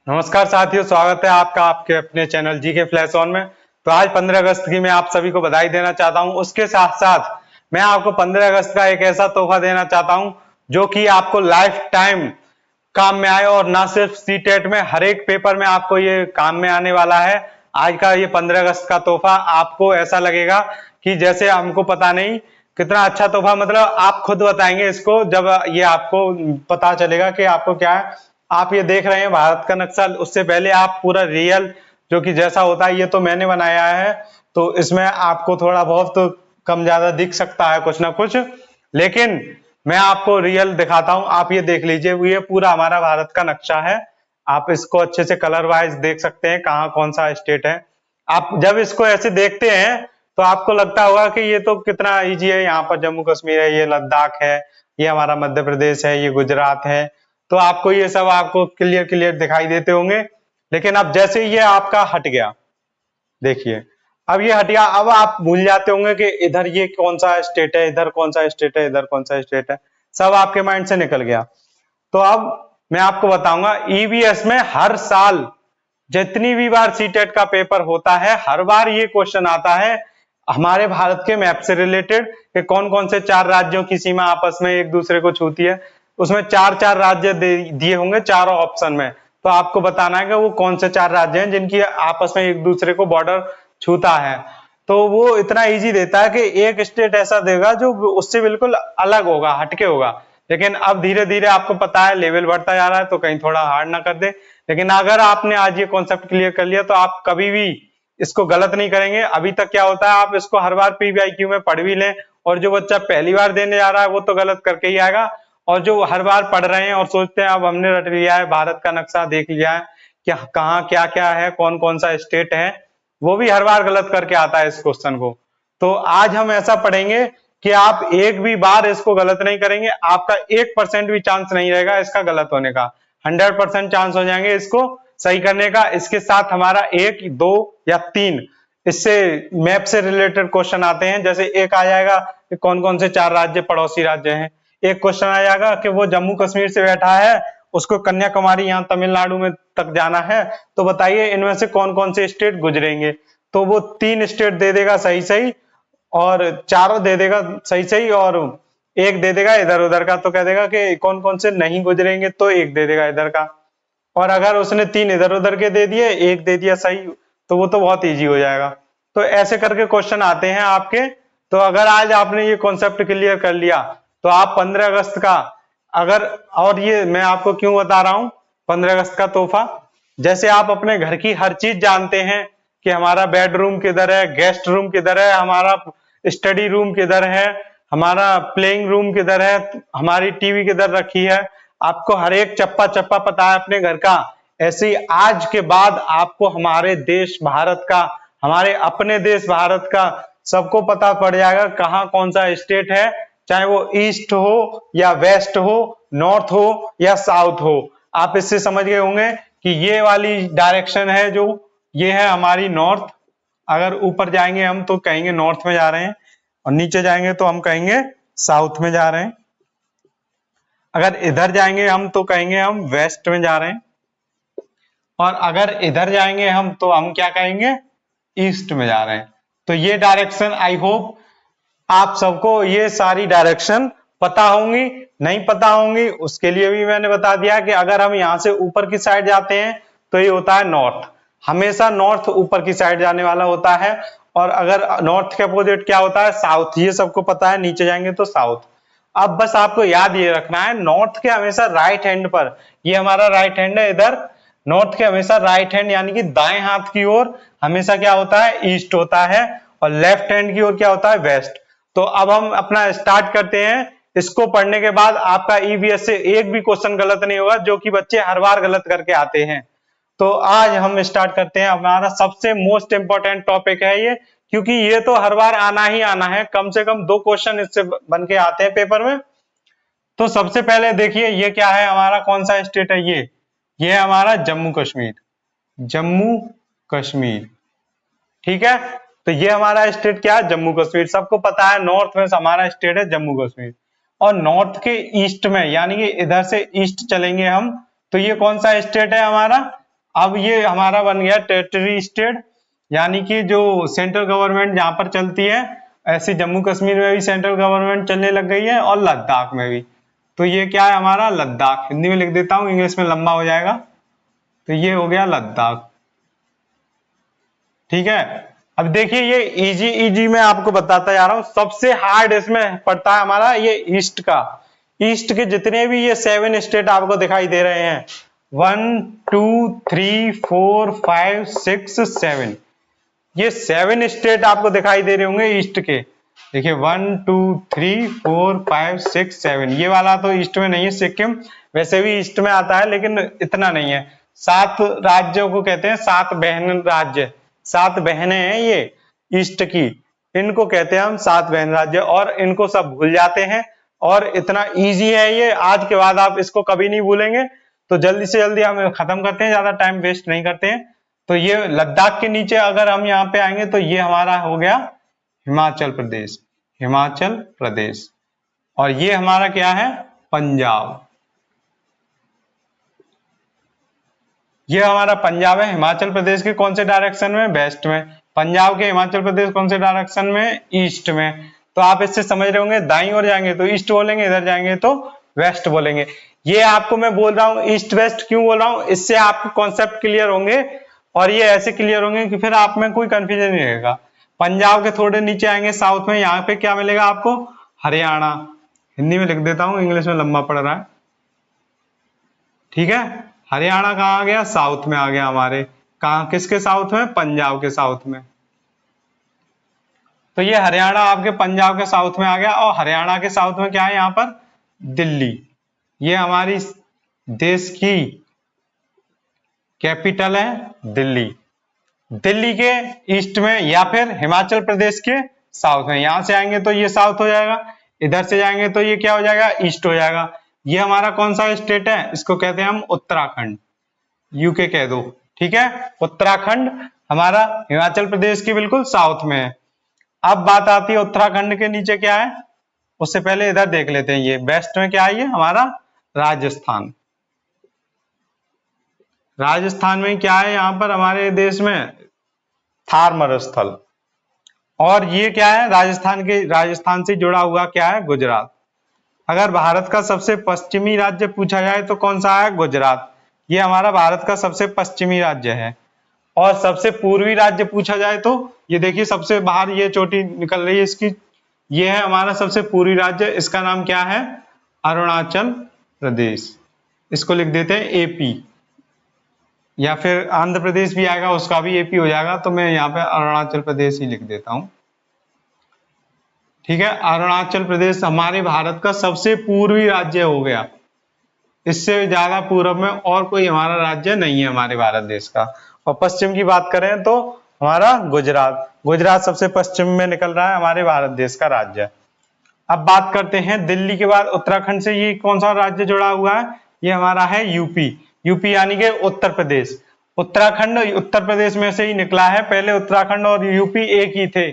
नमस्कार साथियों, स्वागत है आपका आपके अपने चैनल जी के फ्लैश ऑन में। तो आज 15 अगस्त की मैं आप सभी को बधाई देना चाहता हूं। उसके साथ साथ मैं आपको 15 अगस्त का एक ऐसा तोहफा देना चाहता हूं जो कि आपको लाइफ टाइम काम में आए, और ना सिर्फ सीटेट में, हर एक पेपर में आपको ये काम में आने वाला है। आज का ये 15 अगस्त का तोहफा आपको ऐसा लगेगा कि जैसे हमको पता नहीं कितना अच्छा तोहफा, मतलब आप खुद बताएंगे इसको जब ये आपको पता चलेगा कि आपको क्या है। आप ये देख रहे हैं भारत का नक्शा, उससे पहले आप पूरा रियल जो कि जैसा होता है, ये तो मैंने बनाया है, तो इसमें आपको थोड़ा बहुत तो कम ज्यादा दिख सकता है कुछ ना कुछ, लेकिन मैं आपको रियल दिखाता हूं। आप ये देख लीजिए, ये पूरा हमारा भारत का नक्शा है। आप इसको अच्छे से कलर वाइज देख सकते हैं कहाँ कौन सा स्टेट है। आप जब इसको ऐसे देखते हैं तो आपको लगता होगा कि ये तो कितना इजी है, यहाँ पर जम्मू कश्मीर है, ये लद्दाख है, ये हमारा मध्य प्रदेश है, ये गुजरात है। तो आपको ये सब आपको क्लियर क्लियर दिखाई देते होंगे, लेकिन अब जैसे ये आपका हट गया, देखिए अब ये हट गया, अब आप भूल जाते होंगे कि इधर ये कौन सा स्टेट है, इधर कौन सा स्टेट है, इधर कौन सा स्टेट है, सब आपके माइंड से निकल गया। तो अब मैं आपको बताऊंगा, ईवीएस में हर साल जितनी भी बार सीटेट का पेपर होता है, हर बार ये क्वेश्चन आता है हमारे भारत के मैप से रिलेटेड कि कौन कौन से 4 राज्यों की सीमा आपस में एक दूसरे को छूती है। उसमें 4-4 राज्य दिए होंगे चारों ऑप्शन में, तो आपको बताना है कि वो कौन से 4 राज्य हैं जिनकी आपस में एक दूसरे को बॉर्डर छूता है। तो वो इतना इजी देता है कि एक स्टेट ऐसा देगा जो उससे बिल्कुल अलग होगा, हटके होगा। लेकिन अब धीरे धीरे आपको पता है लेवल बढ़ता जा रहा है, तो कहीं थोड़ा हार्ड ना कर दे। लेकिन अगर आपने आज ये कॉन्सेप्ट क्लियर कर लिया तो आप कभी भी इसको गलत नहीं करेंगे। अभी तक क्या होता है, आप इसको हर बार पीवीआईक्यू में पढ़ भी लें, और जो बच्चा पहली बार देने जा रहा है वो तो गलत करके ही आएगा, और जो हर बार पढ़ रहे हैं और सोचते हैं अब हमने रट लिया है, भारत का नक्शा देख लिया है कि कहाँ क्या क्या है, कौन कौन सा स्टेट है, वो भी हर बार गलत करके आता है इस क्वेश्चन को। तो आज हम ऐसा पढ़ेंगे कि आप एक भी बार इसको गलत नहीं करेंगे, आपका 1% भी चांस नहीं रहेगा इसका गलत होने का, 100% चांस हो जाएंगे इसको सही करने का। इसके साथ हमारा 1, 2 या 3 इससे मैप से रिलेटेड क्वेश्चन आते हैं। जैसे एक आ जाएगा कि कौन कौन से 4 राज्य पड़ोसी राज्य हैं, एक क्वेश्चन आ जाएगा कि वो जम्मू कश्मीर से बैठा है, उसको कन्याकुमारी यहाँ तमिलनाडु में तक जाना है, तो बताइए इनमें से कौन कौन से स्टेट गुजरेंगे। तो वो 3 स्टेट दे देगा सही सही, और चारों दे देगा सही सही, और एक दे देगा इधर उधर का, तो कह देगा कि कौन कौन से नहीं गुजरेंगे, तो एक दे देगा इधर का। और अगर उसने 3 इधर उधर के दे दिए, एक दे दिया सही, तो वो तो बहुत इजी हो जाएगा। तो ऐसे करके क्वेश्चन आते हैं आपके। तो अगर आज आपने ये कॉन्सेप्ट क्लियर कर लिया तो आप 15 अगस्त का अगर, और ये मैं आपको क्यों बता रहा हूं 15 अगस्त का तोहफा, जैसे आप अपने घर की हर चीज जानते हैं कि हमारा बेडरूम किधर है, गेस्ट रूम किधर है, हमारा स्टडी रूम किधर है, हमारा प्लेइंग रूम किधर है, हमारी टीवी किधर रखी है, आपको हर एक चप्पा चप्पा पता है अपने घर का। ऐसे ही आज के बाद आपको हमारे देश भारत का, हमारे अपने देश भारत का सबको पता पड़ जाएगा कहाँ कौन सा स्टेट है, चाहे वो ईस्ट हो या वेस्ट हो, नॉर्थ हो या साउथ हो। आप इससे समझ गए होंगे कि ये वाली डायरेक्शन है जो ये है हमारी नॉर्थ। अगर ऊपर जाएंगे हम तो कहेंगे नॉर्थ में जा रहे हैं, और नीचे जाएंगे तो हम कहेंगे साउथ में जा रहे हैं। अगर इधर जाएंगे हम तो कहेंगे हम वेस्ट में जा रहे हैं, और अगर इधर जाएंगे हम तो हम क्या कहेंगे, ईस्ट में जा रहे हैं। तो ये डायरेक्शन, आई होप आप सबको ये सारी डायरेक्शन पता होंगी। नहीं पता होंगी उसके लिए भी मैंने बता दिया कि अगर हम यहाँ से ऊपर की साइड जाते हैं तो ये होता है नॉर्थ, हमेशा नॉर्थ ऊपर की साइड जाने वाला होता है। और अगर नॉर्थ के अपोजिट क्या होता है, साउथ, ये सबको पता है, नीचे जाएंगे तो साउथ। अब बस आपको याद ये रखना है, नॉर्थ के हमेशा राइट हैंड पर, ये हमारा राइट हैंड है इधर, नॉर्थ के हमेशा राइट हैंड यानी कि दाएं हाथ की ओर हमेशा क्या होता है, ईस्ट होता है, और लेफ्ट हैंड की ओर क्या होता है, वेस्ट। तो अब हम अपना स्टार्ट करते हैं। इसको पढ़ने के बाद आपका ईवीएस से एक भी क्वेश्चन गलत नहीं होगा, जो कि बच्चे हर बार गलत करके आते हैं। तो आज हम स्टार्ट करते हैं, हमारा सबसे मोस्ट इंपॉर्टेंट टॉपिक है ये, क्योंकि ये तो हर बार आना ही आना है, कम से कम 2 क्वेश्चन इससे बन के आते हैं पेपर में। तो सबसे पहले देखिए ये क्या है, हमारा कौन सा स्टेट है, ये है हमारा जम्मू कश्मीर, जम्मू कश्मीर, ठीक है। तो ये हमारा स्टेट क्या है, जम्मू कश्मीर, सबको पता है नॉर्थ में हमारा स्टेट है जम्मू कश्मीर। और नॉर्थ के ईस्ट में यानी कि इधर से ईस्ट चलेंगे हम, तो ये कौन सा स्टेट है हमारा, अब ये हमारा बन गया टेरिटरी स्टेट, यानी कि जो सेंट्रल गवर्नमेंट जहां पर चलती है, ऐसे जम्मू कश्मीर में भी सेंट्रल गवर्नमेंट चलने लग गई है और लद्दाख में भी। तो ये क्या है हमारा लद्दाख, हिंदी में लिख देता हूं, इंग्लिश में लंबा हो जाएगा। तो ये हो गया लद्दाख। ठीक है, अब देखिए ये इजी मैं आपको बताता जा रहा हूं। सबसे हार्ड इसमें पड़ता है हमारा ये ईस्ट का। ईस्ट के जितने भी ये 7 स्टेट आपको दिखाई दे रहे हैं, 1 2 3 4 5 6 7, ये 7 स्टेट आपको दिखाई दे रहे होंगे ईस्ट के। देखिए 1 2 3 4 5 6 7, ये वाला तो ईस्ट में नहीं है, सिक्किम वैसे भी ईस्ट में आता है लेकिन इतना नहीं है। 7 राज्यों को कहते हैं 7 बहन राज्य, 7 बहनें हैं ये ईस्ट की, इनको कहते हैं हम 7 बहन राज्य, और इनको सब भूल जाते हैं। और इतना इजी है ये, आज के बाद आप इसको कभी नहीं भूलेंगे। तो जल्दी से जल्दी हम खत्म करते हैं, ज्यादा टाइम वेस्ट नहीं करते हैं। तो ये लद्दाख के नीचे अगर हम यहाँ पे आएंगे तो ये हमारा हो गया हिमाचल प्रदेश, हिमाचल प्रदेश। और ये हमारा क्या है पंजाब, ये हमारा पंजाब है। हिमाचल प्रदेश के कौन से डायरेक्शन में, वेस्ट में। पंजाब के हिमाचल प्रदेश कौन से डायरेक्शन में, ईस्ट में। तो आप इससे समझ रहे होंगे, दाईं ओर जाएंगे तो ईस्ट बोलेंगे, इधर जाएंगे तो वेस्ट बोलेंगे। ये आपको मैं बोल रहा हूं ईस्ट वेस्ट क्यों बोल रहा हूं, इससे आपके कॉन्सेप्ट क्लियर होंगे और ये ऐसे क्लियर होंगे कि फिर आप में कोई कंफ्यूजन नहीं रहेगा। पंजाब के थोड़े नीचे आएंगे साउथ में, यहाँ पे क्या मिलेगा आपको, हरियाणा। हिंदी में लिख देता हूं, इंग्लिश में लंबा पड़ रहा है। ठीक है, हरियाणा कहाँ आ गया, साउथ में आ गया हमारे। कहाँ, किसके साउथ में, पंजाब के साउथ में। तो ये हरियाणा आपके पंजाब के साउथ में आ गया। और हरियाणा के साउथ में क्या है यहाँ पर, दिल्ली। ये हमारी देश की कैपिटल है दिल्ली। दिल्ली के ईस्ट में या फिर हिमाचल प्रदेश के साउथ में, यहां से आएंगे तो ये साउथ हो जाएगा, इधर से जाएंगे तो ये क्या हो जाएगा, ईस्ट हो जाएगा। ये हमारा कौन सा स्टेट है, इसको कहते हैं हम उत्तराखंड, यूके कह दो। ठीक है, उत्तराखंड हमारा हिमाचल प्रदेश की बिल्कुल साउथ में है। अब बात आती है उत्तराखंड के नीचे क्या है, उससे पहले इधर देख लेते हैं। ये वेस्ट में क्या है, ये हमारा राजस्थान। राजस्थान में क्या है, यहाँ पर हमारे देश में थार मरुस्थल। और ये क्या है, राजस्थान से जुड़ा हुआ क्या है, गुजरात। अगर भारत का सबसे पश्चिमी राज्य पूछा जाए तो कौन सा है, गुजरात। ये हमारा भारत का सबसे पश्चिमी राज्य है। और सबसे पूर्वी राज्य पूछा जाए तो ये देखिए, सबसे बाहर ये चोटी निकल रही है इसकी, ये है हमारा सबसे पूर्वी राज्य। इसका नाम क्या है, अरुणाचल प्रदेश। इसको लिख देते हैं एपी, या फिर आंध्र प्रदेश भी आएगा, उसका भी एपी हो जाएगा। तो मैं यहाँ पे अरुणाचल प्रदेश ही लिख देता हूं। ठीक है, अरुणाचल प्रदेश हमारे भारत का सबसे पूर्वी राज्य हो गया। इससे ज्यादा पूर्व में और कोई हमारा राज्य नहीं है हमारे भारत देश का। और पश्चिम की बात करें तो हमारा गुजरात, गुजरात सबसे पश्चिम में निकल रहा है हमारे भारत देश का राज्य। अब बात करते हैं दिल्ली के बाद उत्तराखंड से ये कौन सा राज्य जुड़ा हुआ है, ये हमारा है यूपी। यूपी यानी कि उत्तर प्रदेश। उत्तराखंड उत्तर प्रदेश में से ही निकला है, पहले उत्तराखंड और यूपी एक ही थे।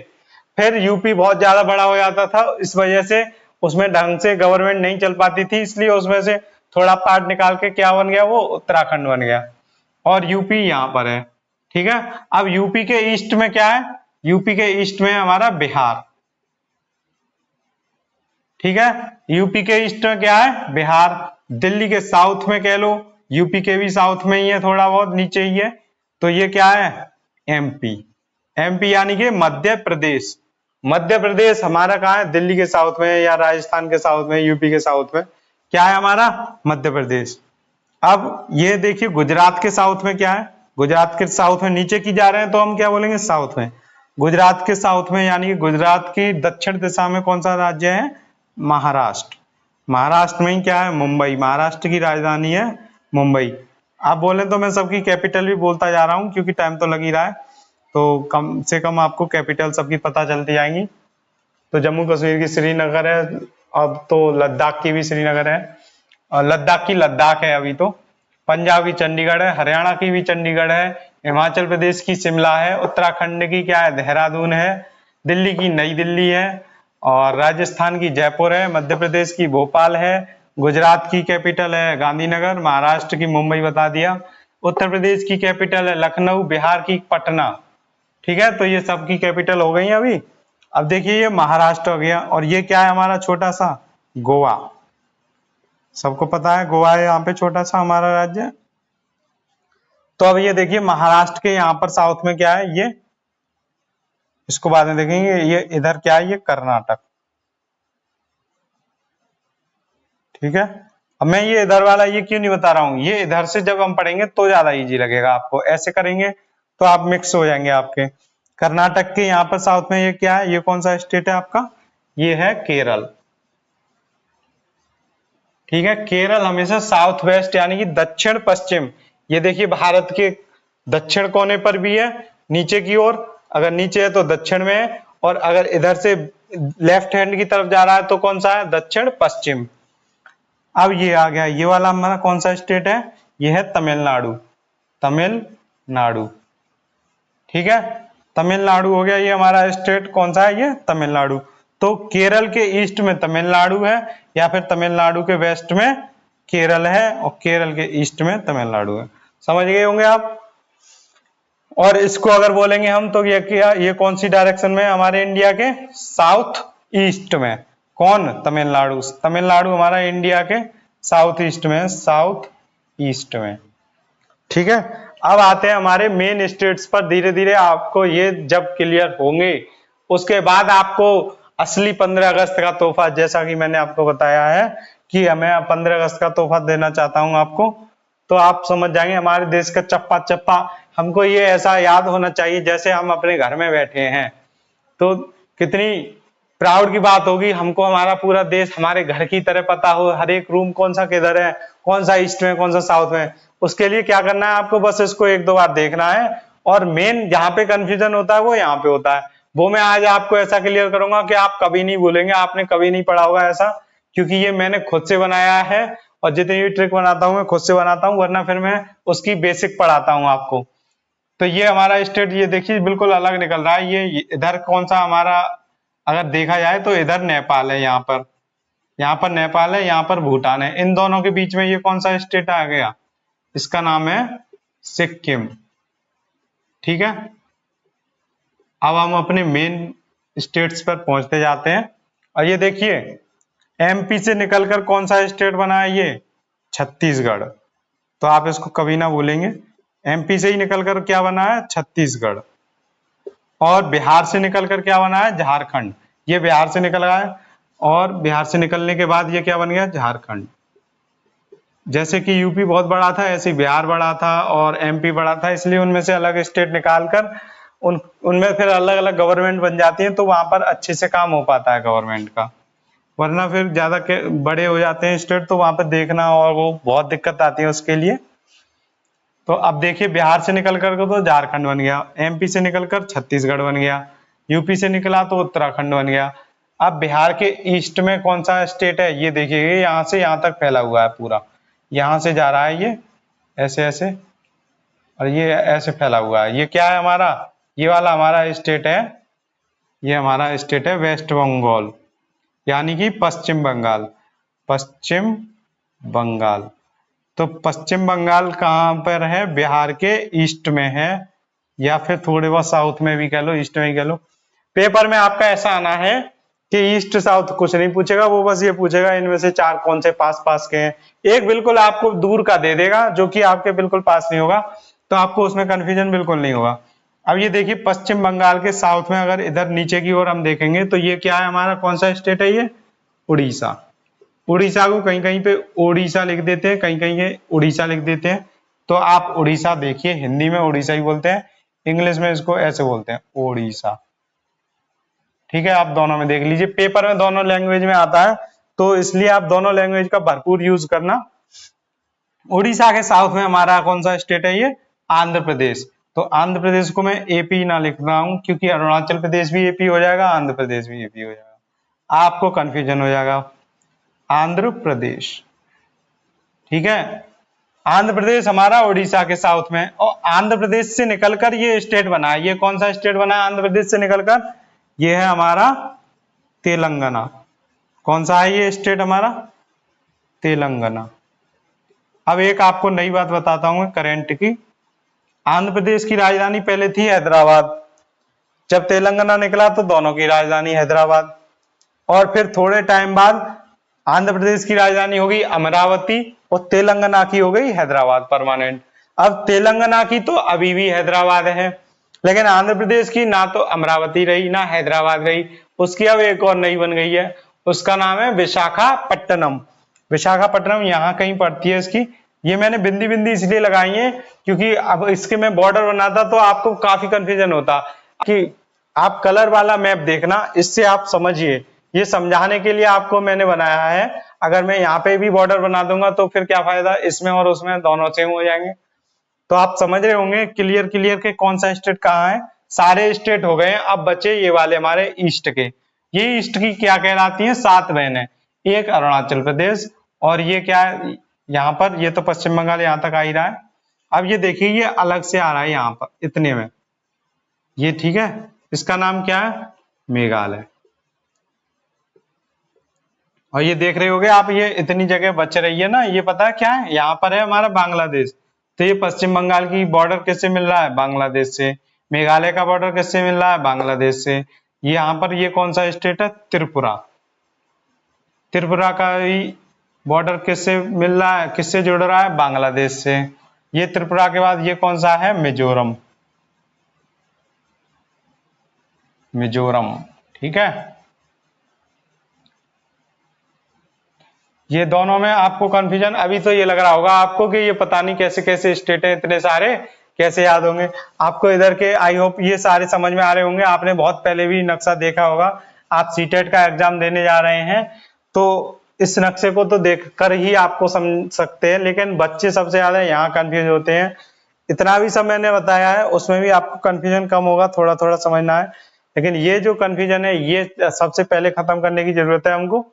फिर यूपी बहुत ज्यादा बड़ा हो जाता था, इस वजह से उसमें ढंग से गवर्नमेंट नहीं चल पाती थी, इसलिए उसमें से थोड़ा पार्ट निकाल के क्या बन गया, वो उत्तराखंड बन गया। और यूपी यहाँ पर है। ठीक है, अब यूपी के ईस्ट में क्या है, यूपी के ईस्ट में हमारा बिहार। ठीक है, यूपी के ईस्ट में क्या है, बिहार। दिल्ली के साउथ में कह लो, यूपी के भी साउथ में ही है, थोड़ा बहुत नीचे ही है। तो ये क्या है, एमपी। एमपी यानी कि मध्य प्रदेश। मध्य प्रदेश हमारा कहाँ है, दिल्ली के साउथ में या राजस्थान के साउथ में, यूपी के साउथ में क्या है हमारा, मध्य प्रदेश। अब ये देखिए गुजरात के साउथ में क्या है, गुजरात के साउथ में नीचे की जा रहे हैं तो हम क्या बोलेंगे, साउथ में। गुजरात के साउथ में यानी कि गुजरात की दक्षिण दिशा में कौन सा राज्य है, महाराष्ट्र। महाराष्ट्र में ही क्या है, मुंबई। महाराष्ट्र की राजधानी है मुंबई। आप बोले तो मैं सबकी कैपिटल भी बोलता जा रहा हूँ क्योंकि टाइम तो लग ही रहा है, तो कम से कम आपको कैपिटल सबकी पता चलती जाएंगी। तो जम्मू कश्मीर की श्रीनगर है, अब तो लद्दाख की भी श्रीनगर है, और लद्दाख की लद्दाख है अभी तो। पंजाब की चंडीगढ़ है, हरियाणा की भी चंडीगढ़ है, हिमाचल प्रदेश की शिमला है, उत्तराखंड की क्या है, देहरादून है, दिल्ली की नई दिल्ली है, और राजस्थान की जयपुर है, मध्य प्रदेश की भोपाल है, गुजरात की कैपिटल है गांधीनगर, महाराष्ट्र की मुंबई बता दिया, उत्तर प्रदेश की कैपिटल है लखनऊ, बिहार की पटना। ठीक है, तो ये सब की कैपिटल हो गई अभी। अब देखिए ये महाराष्ट्र हो गया, और ये क्या है हमारा छोटा सा गोवा। सबको पता है गोवा है यहाँ पे छोटा सा हमारा राज्य। तो अब ये देखिए महाराष्ट्र के यहाँ पर साउथ में क्या है, ये इसको बाद में देखेंगे। ये इधर क्या है, ये कर्नाटक। ठीक है, अब मैं ये इधर वाला ये क्यों नहीं बता रहा हूं, ये इधर से जब हम पढ़ेंगे तो ज्यादा इजी लगेगा आपको। ऐसे करेंगे तो आप मिक्स हो जाएंगे आपके। कर्नाटक के यहाँ पर साउथ में ये क्या है, ये कौन सा स्टेट है आपका, ये है केरल। ठीक है, केरल हमेशा साउथ वेस्ट यानी कि दक्षिण पश्चिम, ये देखिए भारत के दक्षिण कोने पर भी है, नीचे की ओर, अगर नीचे है तो दक्षिण में है, और अगर इधर से लेफ्ट हैंड की तरफ जा रहा है तो कौन सा है, दक्षिण पश्चिम। अब ये आ गया, ये वाला हमारा कौन सा स्टेट है, ये है तमिलनाडु। तमिलनाडु, ठीक है, तमिलनाडु हो गया ये हमारा स्टेट। कौन सा है, ये तमिलनाडु। तो केरल के ईस्ट में तमिलनाडु है, या फिर तमिलनाडु के वेस्ट में केरल है, और केरल के ईस्ट में तमिलनाडु है। समझ गए होंगे आप। और इसको अगर बोलेंगे हम तो ये क्या, ये कौन सी डायरेक्शन में हमारे इंडिया के, साउथ ईस्ट में। कौन, तमिलनाडु। तमिलनाडु हमारा इंडिया के साउथ ईस्ट में, साउथ ईस्ट में। ठीक है, अब आते हैं हमारे मेन स्टेट्स पर। धीरे धीरे आपको ये जब क्लियर होंगे उसके बाद आपको असली 15 अगस्त का तोहफा, जैसा कि मैंने आपको बताया है कि मैं 15 अगस्त का तोहफा देना चाहता हूं आपको, तो आप समझ जाएंगे हमारे देश का चप्पा चप्पा। हमको ये ऐसा याद होना चाहिए जैसे हम अपने घर में बैठे हैं, तो कितनी प्राउड की बात होगी हमको, हमारा पूरा देश हमारे घर की तरह पता हो, हर एक रूम कौन सा किधर है, कौन सा ईस्ट में, कौन सा साउथ में। उसके लिए क्या करना है आपको, बस इसको एक दो बार देखना है, और मेन जहां पे कंफ्यूजन होता है वो यहाँ पे होता है, वो मैं आज आपको ऐसा क्लियर करूंगा कि आप कभी नहीं भूलेंगे। आपने कभी नहीं पढ़ा होगा ऐसा, क्योंकि ये मैंने खुद से बनाया है, और जितनी भी ट्रिक बनाता हूँ मैं खुद से बनाता हूँ, वरना फिर मैं उसकी बेसिक पढ़ाता हूँ आपको। तो ये हमारा स्टेट, ये देखिए बिल्कुल अलग निकल रहा है। ये इधर कौन सा हमारा, अगर देखा जाए तो इधर नेपाल है, यहाँ पर नेपाल है, यहाँ पर भूटान है। इन दोनों के बीच में ये कौन सा स्टेट आ गया, इसका नाम है सिक्किम। ठीक है, अब हम अपने मेन स्टेट्स पर पहुंचते जाते हैं। और ये देखिए एमपी से निकलकर कौन सा स्टेट बना है, ये छत्तीसगढ़। तो आप इसको कभी ना भूलेंगे, एमपी से ही निकलकर क्या बना है, छत्तीसगढ़। और बिहार से निकलकर क्या बना है, झारखंड। ये बिहार से निकल रहा है, और बिहार से निकलने के बाद ये क्या बन गया, झारखंड। जैसे कि यूपी बहुत बड़ा था, ऐसे बिहार बड़ा था और एमपी बड़ा था, इसलिए उनमें से अलग स्टेट निकालकर उनमें फिर अलग अलग गवर्नमेंट बन जाती है, तो वहां पर अच्छे से काम हो पाता है गवर्नमेंट का। वरना फिर ज्यादा बड़े हो जाते हैं स्टेट, तो वहां पर देखना और वो बहुत दिक्कत आती है उसके लिए। तो अब देखिए बिहार से निकलकर तो झारखंड बन गया, एमपी से निकलकर छत्तीसगढ़ बन गया, यूपी से निकला तो उत्तराखंड बन गया। अब बिहार के ईस्ट में कौन सा स्टेट है, ये देखिए यहाँ से यहाँ तक फैला हुआ है पूरा, यहाँ से जा रहा है ये ऐसे ऐसे, और ये ऐसे फैला हुआ है। ये क्या है हमारा, ये वाला हमारा स्टेट है, ये हमारा स्टेट है वेस्ट बंगाल, यानी कि पश्चिम बंगाल। पश्चिम बंगाल, तो पश्चिम बंगाल कहाँ पर है, बिहार के ईस्ट में है, या फिर थोड़े बहुत साउथ में भी कह लो, ईस्ट में भी कह लो। पेपर में आपका ऐसा आना है कि ईस्ट साउथ कुछ नहीं पूछेगा, वो बस ये पूछेगा इनमें से चार कौन से पास पास के हैं। एक बिल्कुल आपको दूर का दे देगा जो कि आपके बिल्कुल पास नहीं होगा, तो आपको उसमें कंफ्यूजन बिल्कुल नहीं होगा। अब ये देखिए पश्चिम बंगाल के साउथ में अगर इधर नीचे की ओर हम देखेंगे तो ये क्या है हमारा, कौन सा स्टेट है, ये उड़ीसा। उड़ीसा को कहीं कहीं पे ओडिशा लिख देते हैं, कहीं कहीं ये उड़ीसा लिख देते हैं, तो आप उड़ीसा देखिए, हिंदी में उड़ीसा ही बोलते हैं, इंग्लिश में इसको ऐसे बोलते हैं, ओडिशा। ठीक है, आप दोनों में देख लीजिए, पेपर में दोनों लैंग्वेज में आता है, तो इसलिए आप दोनों लैंग्वेज का भरपूर यूज करना। उड़ीसा के साउथ में हमारा कौन सा स्टेट है, ये आंध्र प्रदेश। तो आंध्र प्रदेश को मैं एपी ना लिख रहा हूं, क्योंकि अरुणाचल प्रदेश भी एपी हो जाएगा, आंध्र प्रदेश भी एपी हो जाएगा, आपको कंफ्यूजन हो जाएगा। आंध्र प्रदेश, ठीक है, आंध्र प्रदेश हमारा उड़ीसा के साउथ में, और आंध्र प्रदेश से निकलकर ये स्टेट बना है। ये कौन सा स्टेट बना है आंध्र प्रदेश से निकलकर, ये है हमारा तेलंगाना। कौन सा है ये स्टेट हमारा, तेलंगाना। अब एक आपको नई बात बताता हूँ करंट की। आंध्र प्रदेश की राजधानी पहले थी हैदराबाद, जब तेलंगाना निकला तो दोनों की राजधानी हैदराबाद, और फिर थोड़े टाइम बाद आंध्र प्रदेश की राजधानी हो गई अमरावती और तेलंगाना की हो गई हैदराबाद परमानेंट। अब तेलंगाना की तो अभी भी हैदराबाद है, लेकिन आंध्र प्रदेश की ना तो अमरावती रही ना हैदराबाद रही, उसकी अब एक और नई बन गई है, उसका नाम है विशाखापट्टनम। विशाखापट्टनम यहाँ कहीं पड़ती है इसकी। ये मैंने बिंदी बिंदी इसलिए लगाई है क्योंकि अब इसके मैं बॉर्डर बनाता तो आपको काफी कंफ्यूजन होता कि आप कलर वाला मैप देखना, इससे आप समझिए। ये समझाने के लिए आपको मैंने बनाया है। अगर मैं यहाँ पे भी बॉर्डर बना दूंगा तो फिर क्या फायदा, इसमें और उसमें दोनों सेम हो जाएंगे। तो आप समझ रहे होंगे क्लियर क्लियर के कौन सा स्टेट कहाँ है। सारे स्टेट हो गए हैं, अब बचे ये वाले हमारे ईस्ट के। ये ईस्ट की क्या कहलाती है, 7 बहनें। एक अरुणाचल प्रदेश, और ये क्या है यहाँ पर, ये तो पश्चिम बंगाल यहाँ तक आ ही रहा है। अब ये देखिए ये अलग से आ रहा है यहाँ पर इतने में, ये ठीक है, इसका नाम क्या है, मेघालय। और ये देख रहे होगे आप, ये इतनी जगह बच रही है ना, ये पता है क्या है, यहाँ पर है हमारा बांग्लादेश। तो ये पश्चिम बंगाल की बॉर्डर किससे मिल रहा है, बांग्लादेश से। मेघालय का बॉर्डर किससे मिल रहा है, बांग्लादेश से। ये यहाँ पर ये कौन सा स्टेट है, त्रिपुरा। त्रिपुरा का ही बॉर्डर किससे मिल रहा है, किससे जुड़ रहा है, बांग्लादेश से। ये त्रिपुरा के बाद ये कौन सा है, मिजोरम। मिजोरम, ठीक है। ये दोनों में आपको कंफ्यूजन अभी तो ये लग रहा होगा आपको कि ये पता नहीं कैसे कैसे स्टेट है, इतने सारे कैसे याद होंगे आपको। इधर के आई होप ये सारे समझ में आ रहे होंगे, आपने बहुत पहले भी नक्शा देखा होगा। आप सीटेट का एग्जाम देने जा रहे हैं तो इस नक्शे को तो देखकर ही आपको समझ सकते हैं, लेकिन बच्चे सबसे ज्यादा यहाँ कंफ्यूज होते हैं। इतना भी सब मैंने बताया है उसमें भी आपको कंफ्यूजन कम होगा, थोड़ा थोड़ा समझना है। लेकिन ये जो कंफ्यूजन है ये सबसे पहले खत्म करने की जरूरत है हमको।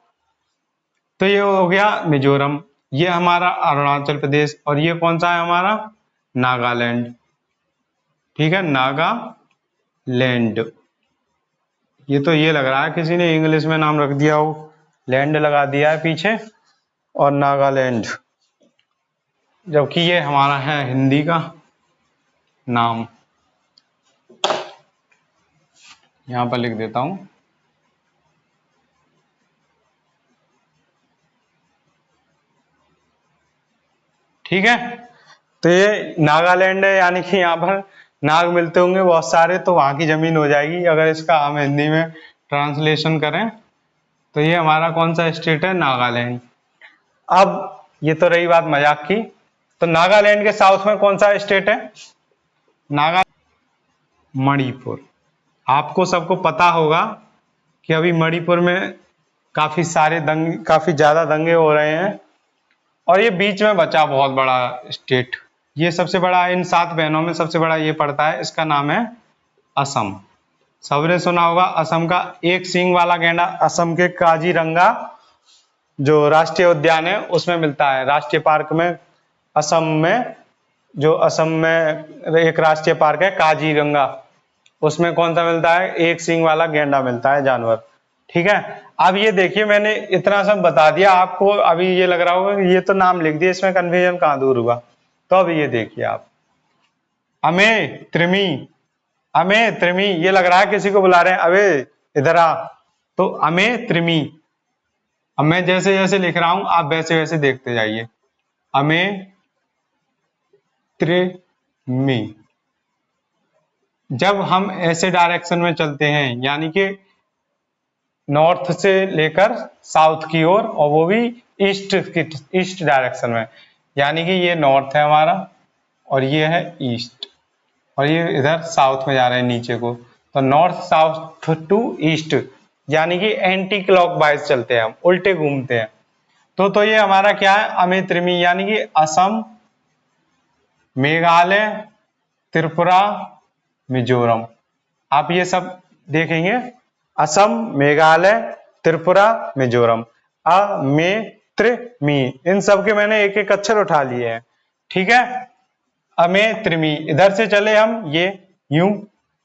तो ये हो गया मिजोरम, ये हमारा अरुणाचल प्रदेश, और ये कौन सा है हमारा, नागालैंड, ठीक है, नागालैंड। ये तो ये लग रहा है किसी ने इंग्लिश में नाम रख दिया हो, लैंड लगा दिया है पीछे, और नागालैंड, जबकि ये हमारा है हिंदी का नाम। यहां पर लिख देता हूं, ठीक है। तो ये नागालैंड है, यानी कि यहाँ पर नाग मिलते होंगे बहुत सारे, तो वहां की जमीन हो जाएगी अगर इसका हम हिंदी में ट्रांसलेशन करें। तो ये हमारा कौन सा स्टेट है, नागालैंड। अब ये तो रही बात मजाक की, तो नागालैंड के साउथ में कौन सा स्टेट है, नागा मणिपुर। आपको सबको पता होगा कि अभी मणिपुर में काफी सारे दंगे, काफी ज्यादा दंगे हो रहे हैं, और ये बीच में बचा बहुत बड़ा स्टेट। ये सबसे बड़ा, इन 7 बहनों में सबसे बड़ा ये पड़ता है, इसका नाम है असम। सबने सुना होगा असम का एक सींग वाला गैंडा, असम के काजीरंगा जो राष्ट्रीय उद्यान है उसमें मिलता है, राष्ट्रीय पार्क में। असम में, जो असम में एक राष्ट्रीय पार्क है काजीरंगा, उसमें कौन सा मिलता है, एक सींग वाला गैंडा मिलता है, जानवर, ठीक है। अब ये देखिए मैंने इतना सब बता दिया आपको, अभी ये लग रहा होगा ये तो नाम लिख दिया, इसमें कन्फ्यूजन कहाँ दूर हुआ। तो अब ये देखिए आप, अमे त्रिमी, अमे त्रिमी, ये लग रहा है किसी को बुला रहे हैं, अबे इधर आ, तो अमे त्रिमी। अब मैं जैसे जैसे लिख रहा हूं आप वैसे वैसे देखते जाइए, अमे त्रिमी। जब हम ऐसे डायरेक्शन में चलते हैं, यानी कि नॉर्थ से लेकर साउथ की ओर, और वो भी ईस्ट डायरेक्शन में, यानी कि ये नॉर्थ है हमारा और ये है ईस्ट, और ये इधर साउथ में जा रहे हैं नीचे को। तो नॉर्थ साउथ टू ईस्ट, यानी कि एंटी क्लॉकवाइज चलते हैं हम, उल्टे घूमते हैं। तो ये हमारा क्या है, अमे त्रिमी, यानी कि असम, मेघालय, त्रिपुरा, मिजोरम। आप ये सब देखेंगे, असम, मेघालय, त्रिपुरा, मिजोरम, अमेत्रिमी, इन सब के मैंने एक एक अक्षर उठा लिए हैं, ठीक है। अमेत्रिमी, इधर से चले हम, ये यूं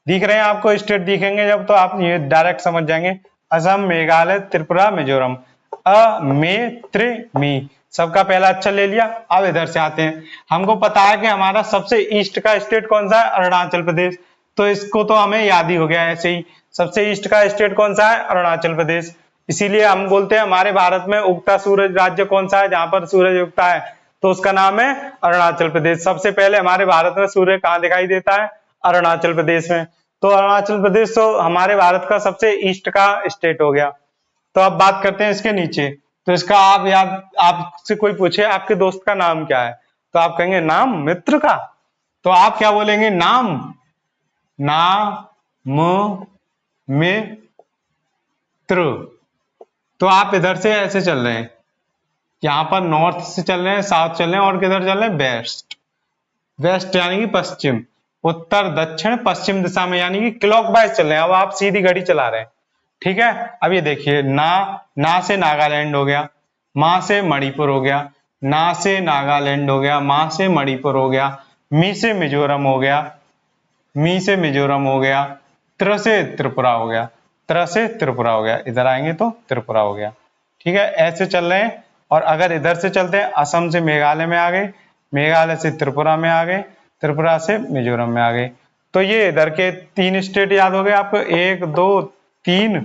दिख रहे हैं आपको, स्टेट दिखेंगे जब तो आप ये डायरेक्ट समझ जाएंगे, असम, मेघालय, त्रिपुरा, मिजोरम, अमेत्रिमी। सबका पहला अक्षर ले लिया। अब इधर से आते हैं, हमको पता है कि हमारा सबसे ईस्ट का स्टेट कौन सा है, अरुणाचल प्रदेश। तो इसको तो हमें याद ही हो गया ऐसे ही, सबसे ईस्ट का स्टेट कौन सा है, अरुणाचल प्रदेश। इसीलिए हम बोलते हैं हमारे भारत में उगता सूरज राज्य कौन सा है, जहां पर सूरज उगता है, तो उसका नाम है अरुणाचल प्रदेश। सबसे पहले हमारे भारत में सूर्य कहाँ दिखाई देता है, अरुणाचल प्रदेश में। तो अरुणाचल प्रदेश तो हमारे भारत का सबसे ईस्ट का स्टेट हो गया। तो अब बात करते हैं इसके नीचे। तो इसका आप याद, आपसे कोई पूछे आपके दोस्त का नाम क्या है, तो आप कहेंगे नाम मित्र का। तो आप क्या बोलेंगे, नाम मित्र। तो आप इधर से ऐसे चल रहे हैं, यहाँ पर नॉर्थ से चल रहे हैं, साउथ चल रहे हैं, और किधर चल रहे हैं, वेस्ट। वेस्ट यानी कि पश्चिम, उत्तर दक्षिण पश्चिम दिशा में, यानी कि क्लॉकवाइज चल रहे हैं। अब आप सीधी घड़ी चला रहे हैं, ठीक है। अब ये देखिए, ना से नागालैंड हो गया, मां से मणिपुर हो गया, ना से नागालैंड हो गया, मां से मणिपुर हो गया, मी से मिजोरम हो गया, मी से मिजोरम हो गया, त्र से त्रिपुरा हो गया, त्र से त्रिपुरा हो गया, इधर आएंगे तो त्रिपुरा हो गया, ठीक है। ऐसे चल रहे हैं। और अगर इधर से चलते हैं, असम से मेघालय में आ गए, मेघालय से त्रिपुरा में आ गए, त्रिपुरा से मिजोरम में आ गए। तो ये इधर के 3 स्टेट याद हो गए आपको, 1 2 3,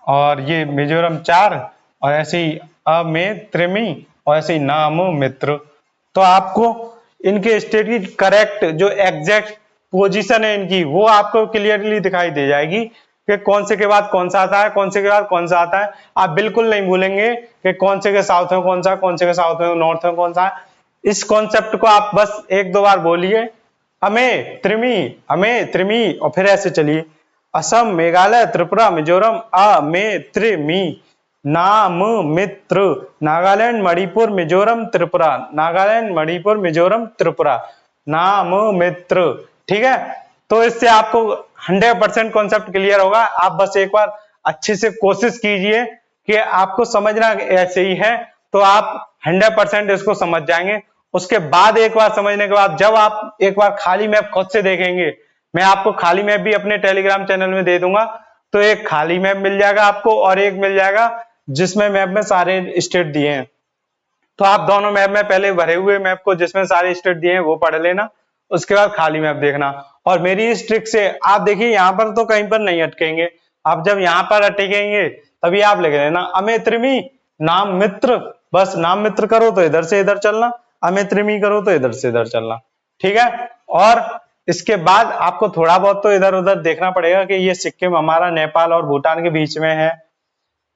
और ये मिजोरम 4, और ऐसे ही अमेत्रिमी, और ऐसे ही नाम मित्र। तो आपको इनके स्टेट की करेक्ट जो एग्जैक्ट पोजीशन है इनकी, वो आपको क्लियरली दिखाई दे जाएगी कि कौन से के बाद कौन सा आता है, कौन से के बाद कौन सा आता है। आप बिल्कुल नहीं भूलेंगे कि कौन से के साउथ में कौन सा, कौन से के साउथ में नॉर्थ में कौन सा है। इस कॉन्सेप्ट को आप बस 1-2 बार बोलिए, अमे त्रिमी, और फिर ऐसे चलिए, असम मेघालय त्रिपुरा मिजोरम अमेत्रिमी, नाम मित्र, नागालैंड मणिपुर मिजोरम त्रिपुरा, नागालैंड मणिपुर मिजोरम त्रिपुरा, नाम मित्र, ठीक है। तो इससे आपको 100% कॉन्सेप्ट क्लियर होगा। आप बस एक बार अच्छे से कोशिश कीजिए कि आपको समझना ऐसे ही है, तो आप 100% इसको समझ जाएंगे। उसके बाद एक बार समझने के बाद, जब आप एक बार खाली मैप खुद से देखेंगे, मैं आपको खाली मैप भी अपने टेलीग्राम चैनल में दे दूंगा, तो एक खाली मैप मिल जाएगा आपको, और एक मिल जाएगा जिसमें मैप में सारे स्टेट दिए हैं। तो आप दोनों मैप में पहले भरे हुए मैप को जिसमें सारे स्टेट दिए हैं वो पढ़ लेना, उसके बाद खाली मैप देखना। और मेरी इस ट्रिक से आप देखिए, यहाँ पर तो कहीं पर नहीं अटकेंगे। आप जब यहाँ पर अटकेंगे तभी आप लिख लेना अमेत्रिमी नाम मित्र, बस नाम मित्र करो तो इधर से इधर चलना, अमेत्रिमी करो तो इधर से इधर चलना, ठीक है। और इसके बाद आपको थोड़ा बहुत तो इधर उधर देखना पड़ेगा कि ये सिक्किम हमारा नेपाल और भूटान के बीच में है,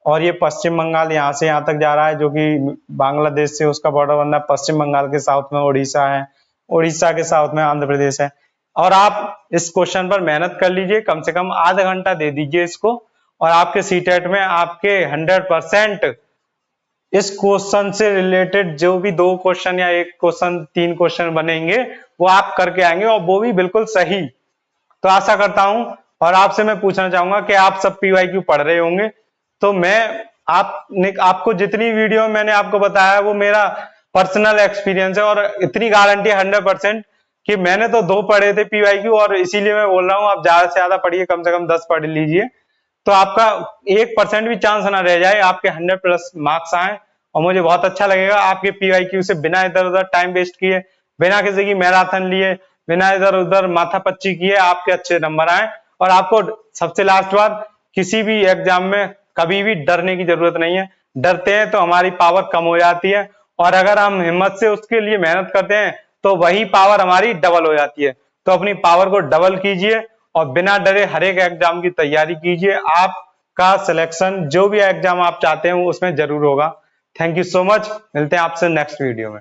और ये पश्चिम बंगाल यहाँ से यहाँ तक जा रहा है, जो कि बांग्लादेश से उसका बॉर्डर बनना है। पश्चिम बंगाल के साउथ में उड़ीसा है, उड़ीसा के साउथ में आंध्र प्रदेश है। और आप इस क्वेश्चन पर मेहनत कर लीजिए, कम से कम आधा घंटा दे दीजिए इसको, और आपके सीटेट में आपके 100% इस क्वेश्चन से रिलेटेड जो भी 2 क्वेश्चन या 1 क्वेश्चन 3 क्वेश्चन बनेंगे वो आप करके आएंगे, और वो भी बिल्कुल सही। तो आशा करता हूं, और आपसे मैं पूछना चाहूंगा कि आप सब PYQ पढ़ रहे होंगे। तो मैं आपको जितनी वीडियो मैंने आपको बताया वो मेरा पर्सनल एक्सपीरियंस है, और इतनी गारंटी 100% कि मैंने तो 2 पढ़े थे PYQ, और इसीलिए मैं बोल रहा हूँ आप ज्यादा से ज्यादा पढ़िए, कम से कम 10 पढ़ लीजिए, तो आपका 1% भी चांस ना रह जाए, आपके 100+ मार्क्स आए। और मुझे बहुत अच्छा लगेगा आपके PYQ से बिना इधर उधर टाइम वेस्ट किए, बिना किसी की मैराथन लिए, बिना इधर उधर माथापच्ची किए आपके अच्छे नंबर आए। और आपको सबसे लास्ट बात, किसी भी एग्जाम में कभी भी डरने की जरूरत नहीं है। डरते हैं तो हमारी पावर कम हो जाती है, और अगर हम हिम्मत से उसके लिए मेहनत करते हैं तो वही पावर हमारी डबल हो जाती है। तो अपनी पावर को डबल कीजिए, और बिना डरे हर एक एग्जाम की तैयारी कीजिए। आपका सिलेक्शन जो भी एग्जाम आप चाहते हैं उसमें जरूर होगा। थैंक यू सो मच, मिलते हैं आपसे नेक्स्ट वीडियो में।